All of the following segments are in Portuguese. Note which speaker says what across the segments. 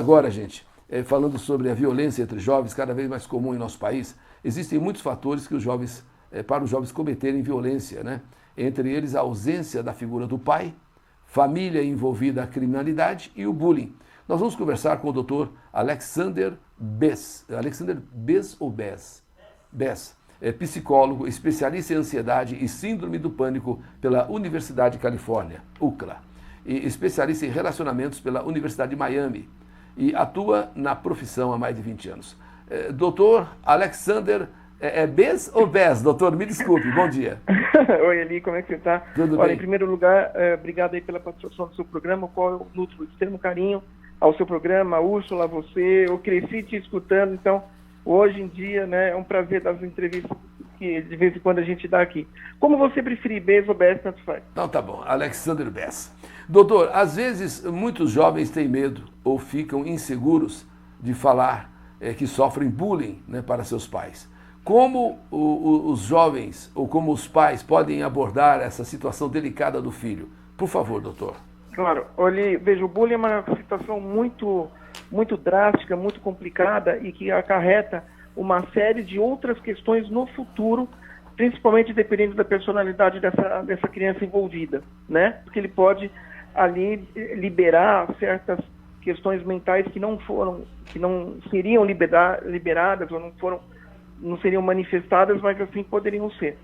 Speaker 1: Agora, gente, falando sobre a violência entre jovens, cada vez mais comum em nosso país, existem muitos fatores que para os jovens cometerem violência, né? Entre eles a ausência da figura do pai, família envolvida na criminalidade e o bullying. Nós vamos conversar com o Dr. Alexander Bess. Alexander Bess ou Bess? Bess. É psicólogo, especialista em ansiedade e síndrome do pânico pela Universidade de Califórnia, UCLA, e especialista em relacionamentos pela Universidade de Miami, e atua na profissão há mais de 20 anos. Doutor Alexander, Bess ou Bess? Doutor, me desculpe, bom dia.
Speaker 2: Oi, Eli, como é que você está?
Speaker 1: Tudo
Speaker 2: Olha,
Speaker 1: bem.
Speaker 2: em primeiro lugar, obrigado aí pela participação do seu programa, o qual eu nutro extremo carinho ao seu programa, a Úrsula, a você, eu cresci te escutando, então, hoje em dia, né, é um prazer dar as entrevistas que de vez em quando a gente dá aqui. Como você preferir, Bess ou Bess, tanto faz.
Speaker 1: Então tá bom, Alexander Bess. Doutor, às vezes muitos jovens têm medo ou ficam inseguros de falar que sofrem bullying, né, para seus pais. Como os jovens ou como os pais podem abordar essa situação delicada do filho? Por favor, doutor.
Speaker 2: Claro, olha, veja, o bullying é uma situação muito drástica, muito complicada e que acarreta uma série de outras questões no futuro, principalmente dependendo da personalidade dessa criança envolvida, né? Porque ele pode ali liberar certas questões mentais que não seriam liberadas ou não seriam manifestadas, mas assim poderiam ser.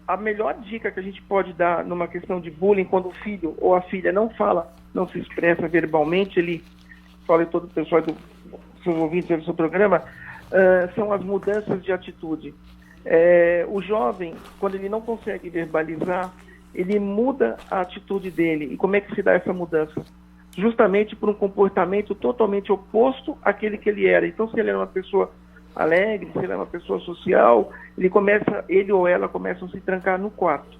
Speaker 2: A melhor dica que a gente pode dar numa questão de bullying, quando o filho ou a filha não se expressa verbalmente, ele fala em todo o pessoal dos seus ouvintes do seu programa, são as mudanças de atitude. O jovem, quando ele não consegue verbalizar, ele muda a atitude dele. E como é que se dá essa mudança? Justamente por um comportamento totalmente oposto àquele que ele era. Então, se ele era uma pessoa alegre, se ele é uma pessoa social, ele ou ela começam a se trancar no quarto,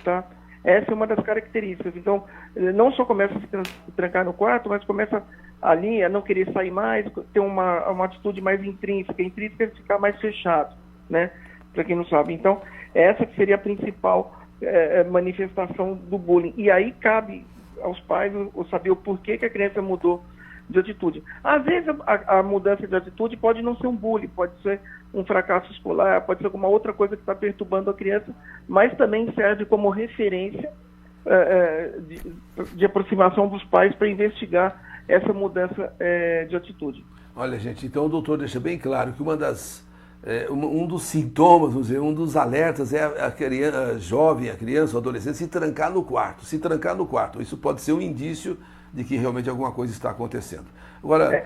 Speaker 2: tá? Essa é uma das características. Então, ele não só começa a se trancar no quarto, mas começa ali a não querer sair mais, ter uma atitude mais intrínseca. Intrínseca é ficar mais fechado, né? Para quem não sabe. Então, essa que seria a principal manifestação do bullying. E aí cabe aos pais saber o porquê que a criança mudou de atitude. Às vezes a mudança de atitude pode não ser um bullying, pode ser um fracasso escolar, pode ser alguma outra coisa que está perturbando a criança, mas também serve como referência de aproximação dos pais para investigar essa mudança de atitude.
Speaker 1: Olha, gente, então o doutor deixa bem claro que um dos sintomas, vamos dizer, um dos alertas é a criança, o adolescente se trancar no quarto. Isso pode ser um indício de que realmente alguma coisa está acontecendo. Agora,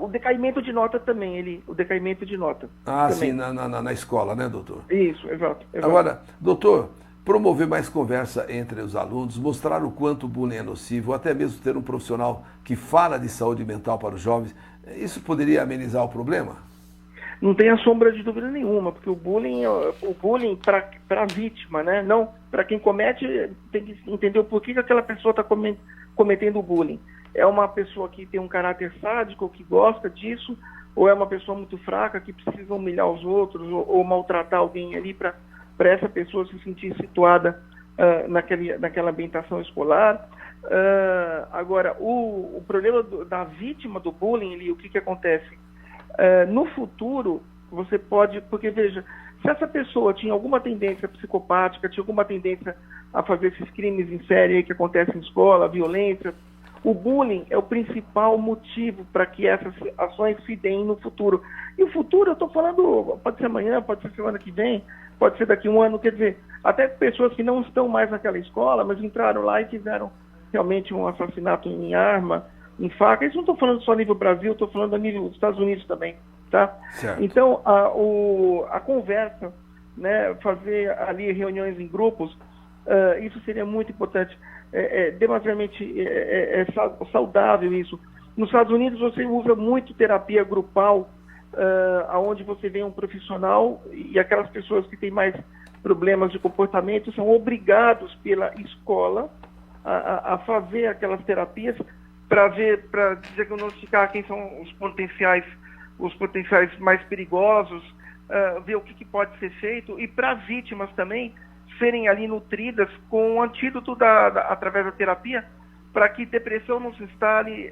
Speaker 2: o decaimento de nota também, o decaimento de nota.
Speaker 1: Ah,
Speaker 2: também.
Speaker 1: sim, na escola, né, doutor?
Speaker 2: Isso, exato.
Speaker 1: Agora, doutor, promover mais conversa entre os alunos, mostrar o quanto o bullying é nocivo, até mesmo ter um profissional que fala de saúde mental para os jovens, isso poderia amenizar o problema?
Speaker 2: Não tem a sombra de dúvida nenhuma, porque o bullying para a vítima, né? Não, para quem comete, tem que entender o porquê que aquela pessoa está cometendo o bullying. É uma pessoa que tem um caráter sádico, que gosta disso, ou é uma pessoa muito fraca, que precisa humilhar os outros, ou maltratar alguém ali para essa pessoa se sentir situada naquela ambientação escolar. Agora, o problema da vítima do bullying, ali, o que acontece? No futuro, você pode... Porque, veja, se essa pessoa tinha alguma tendência psicopática, tinha alguma tendência a fazer esses crimes em série aí que acontecem em escola, violência, o bullying é o principal motivo para que essas ações se deem no futuro. E o futuro, eu estou falando, pode ser amanhã, pode ser semana que vem, pode ser daqui a um ano, quer dizer, até pessoas que não estão mais naquela escola, mas entraram lá e fizeram realmente um assassinato em arma, em faca. Isso não estou falando só a nível Brasil, estou falando a nível dos Estados Unidos também, tá?
Speaker 1: Certo.
Speaker 2: Então, a conversa, né, fazer ali reuniões em grupos, isso seria muito importante. Demasiadamente saudável isso. Nos Estados Unidos você usa muito terapia grupal, onde você vê um profissional e aquelas pessoas que têm mais problemas de comportamento são obrigados pela escola a fazer aquelas terapias para diagnosticar quem são os potenciais mais perigosos, ver o que pode ser feito, e para vítimas também serem ali nutridas com o antídoto através da terapia para que depressão não se instale,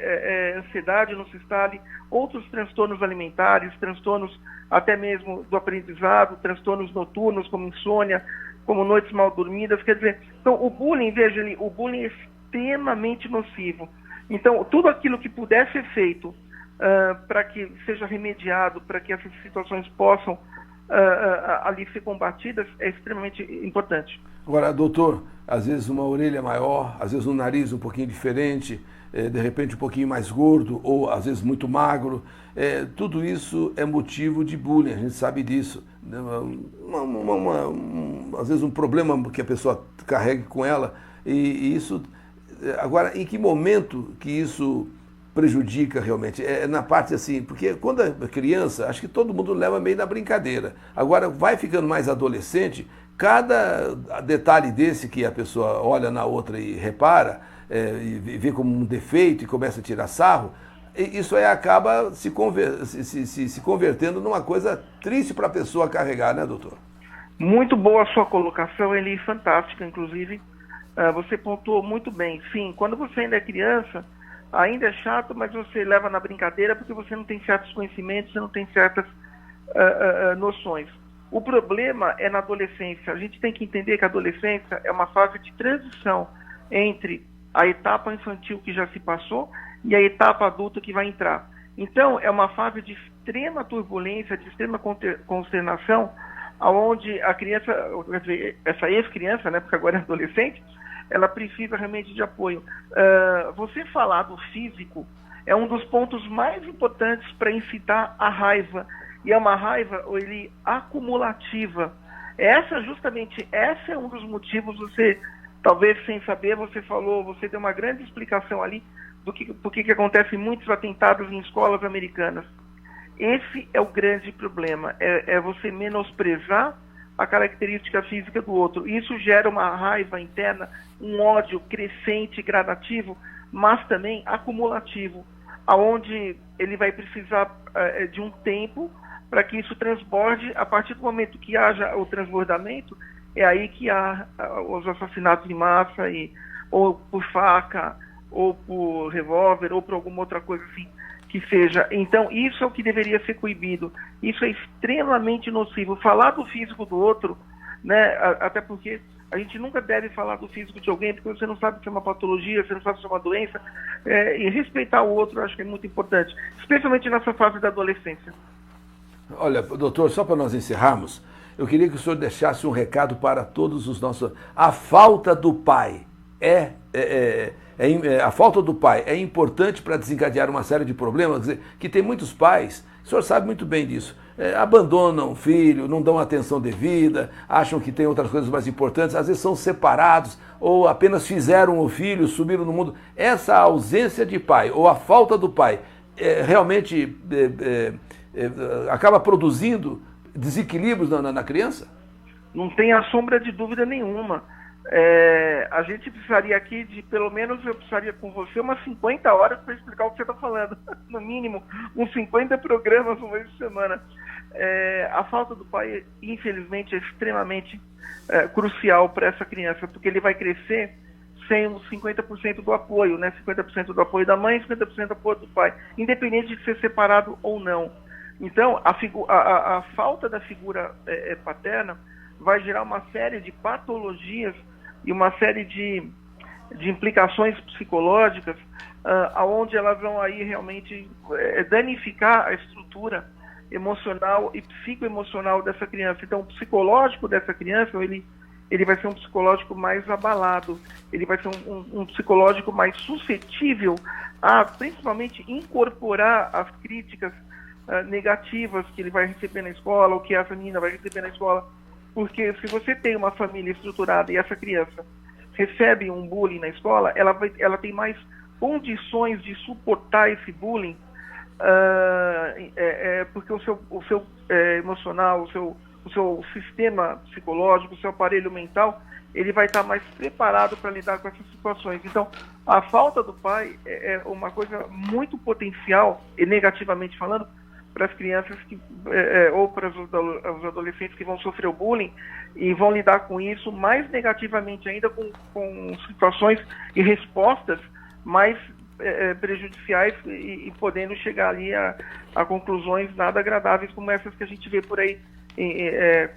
Speaker 2: ansiedade não se instale, outros transtornos alimentares, transtornos até mesmo do aprendizado, transtornos noturnos como insônia, como noites mal dormidas. Quer dizer, então o bullying, veja, o bullying é extremamente nocivo. Então, tudo aquilo que puder ser feito para que seja remediado, para que essas situações possam ali ser combatidas, é extremamente importante.
Speaker 1: Agora, doutor, às vezes uma orelha maior, às vezes um nariz um pouquinho diferente, de repente um pouquinho mais gordo, ou às vezes muito magro, tudo isso é motivo de bullying, a gente sabe disso. Às vezes um problema que a pessoa carrega com ela, e isso... Agora, em que momento que isso prejudica realmente? É na parte assim, porque quando é criança, acho que todo mundo leva meio na brincadeira. Agora, vai ficando mais adolescente, cada detalhe desse que a pessoa olha na outra e repara, e vê como um defeito e começa a tirar sarro, isso aí acaba se convertendo numa coisa triste para a pessoa carregar, né, doutor?
Speaker 2: Muito boa a sua colocação, Eli, fantástica, inclusive. Você pontuou muito bem. Sim, quando você ainda é criança, ainda é chato, mas você leva na brincadeira porque você não tem certos conhecimentos, você não tem certas noções. O problema é na adolescência. A gente tem que entender que a adolescência é uma fase de transição entre a etapa infantil que já se passou e a etapa adulta que vai entrar. Então, é uma fase de extrema turbulência, de extrema consternação, onde a criança, essa ex-criança, né, porque agora é adolescente, ela precisa realmente de apoio. Você falar do físico é um dos pontos mais importantes para incitar a raiva. E é uma raiva acumulativa. Justamente esse é um dos motivos, você, talvez sem saber, você deu uma grande explicação ali por que acontecem muitos atentados em escolas americanas. Esse é o grande problema, é você menosprezar a característica física do outro. Isso gera uma raiva interna, um ódio crescente, gradativo, mas também acumulativo, aonde ele vai precisar de um tempo para que isso transborde. A partir do momento que haja o transbordamento, é aí que há os assassinatos em massa, ou por faca, ou por revólver, ou por alguma outra coisa assim que seja. Então, isso é o que deveria ser coibido. Isso é extremamente nocivo. Falar do físico do outro, né, até porque a gente nunca deve falar do físico de alguém, porque você não sabe se é uma patologia, você não sabe se é uma doença, e respeitar o outro eu acho que é muito importante, especialmente nessa fase da adolescência.
Speaker 1: Olha, doutor, só para nós encerrarmos, eu queria que o senhor deixasse um recado para todos os nossos... A falta do pai a falta do pai é importante para desencadear uma série de problemas, quer dizer, que tem muitos pais, o senhor sabe muito bem disso, abandonam o filho, não dão atenção devida, acham que tem outras coisas mais importantes, às vezes são separados ou apenas fizeram o filho, subiram no mundo. Essa ausência de pai ou a falta do pai realmente acaba produzindo desequilíbrios na criança?
Speaker 2: Não tem a sombra de dúvida nenhuma. A gente precisaria aqui pelo menos eu precisaria com você umas 50 horas para explicar o que você está falando. No mínimo, uns 50 programas uma vez por semana. A falta do pai, infelizmente, é extremamente crucial para essa criança, porque ele vai crescer sem os 50% do apoio, né? 50% do apoio da mãe, 50% do apoio do pai, independente de ser separado ou não. Então, a falta da figura paterna vai gerar uma série de patologias e uma série de implicações psicológicas, onde elas vão aí realmente danificar a estrutura emocional e psicoemocional dessa criança. Então, o psicológico dessa criança, ele vai ser um psicológico mais abalado, ele vai ser um psicológico mais suscetível a, principalmente, incorporar as críticas negativas que ele vai receber na escola, ou que essa menina vai receber na escola. Porque se você tem uma família estruturada e essa criança recebe um bullying na escola, ela tem mais condições de suportar esse bullying, porque o seu emocional, o seu sistema psicológico, o seu aparelho mental, ele vai estar mais preparado para lidar com essas situações. Então, a falta do pai é uma coisa muito potencial, e negativamente falando, para as crianças ou para os adolescentes que vão sofrer o bullying e vão lidar com isso mais negativamente ainda com situações e respostas mais prejudiciais e podendo chegar ali a conclusões nada agradáveis como essas que a gente vê por aí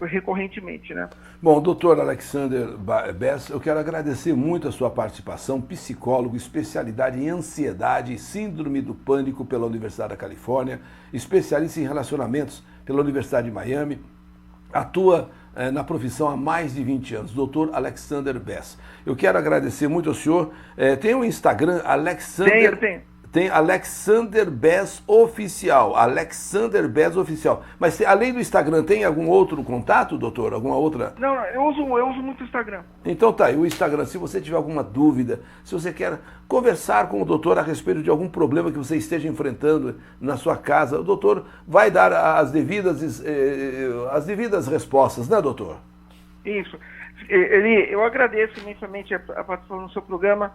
Speaker 2: recorrentemente, né?
Speaker 1: Bom, doutor Alexander Bess, eu quero agradecer muito a sua participação, psicólogo, especialidade em ansiedade e síndrome do pânico pela Universidade da Califórnia, especialista em relacionamentos pela Universidade de Miami, atua na profissão há mais de 20 anos, doutor Alexander Bess. Eu quero agradecer muito ao senhor. Tem um Instagram, Alexander... Tem Alexander Bess Oficial. Alexander Bess Oficial. Mas além do Instagram, tem algum outro contato, doutor? Alguma outra?
Speaker 2: Não, eu uso muito o Instagram.
Speaker 1: Então tá aí, o Instagram. Se você tiver alguma dúvida, se você quer conversar com o doutor a respeito de algum problema que você esteja enfrentando na sua casa, o doutor vai dar as devidas respostas, né, doutor?
Speaker 2: Isso. Eu agradeço imensamente a participação no seu programa.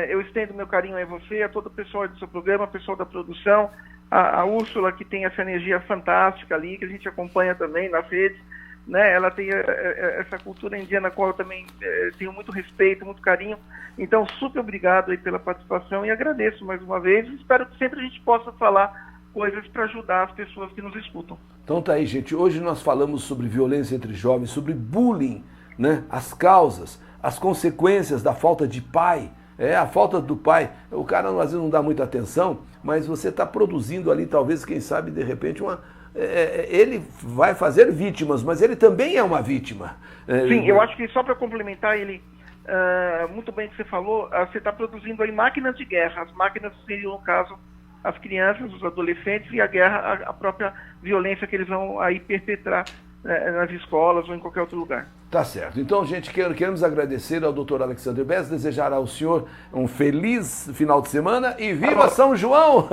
Speaker 2: Eu estendo meu carinho a você, a todo o pessoal do seu programa, o pessoal da produção, a Úrsula, que tem essa energia fantástica ali, que a gente acompanha também nas redes, né? Ela tem essa cultura indiana, a qual eu também tenho muito respeito, muito carinho. Então, super obrigado aí pela participação e agradeço mais uma vez. Espero que sempre a gente possa falar coisas para ajudar as pessoas que nos escutam.
Speaker 1: Então tá aí, gente. Hoje nós falamos sobre violência entre jovens, sobre bullying, né? As causas, as consequências da falta de pai. A falta do pai, o cara às vezes não dá muita atenção, mas você está produzindo ali, talvez, quem sabe, de repente, ele vai fazer vítimas, mas ele também é uma vítima.
Speaker 2: Sim, eu acho que só para complementar ele, muito bem que você falou, você está produzindo aí máquinas de guerra. As máquinas seriam, no caso, as crianças, os adolescentes, e a guerra, a própria violência que eles vão aí perpetrar nas escolas ou em qualquer outro lugar.
Speaker 1: Tá certo. Então, gente, queremos agradecer ao Dr. Alexander Bess, desejar ao senhor um feliz final de semana e viva São João!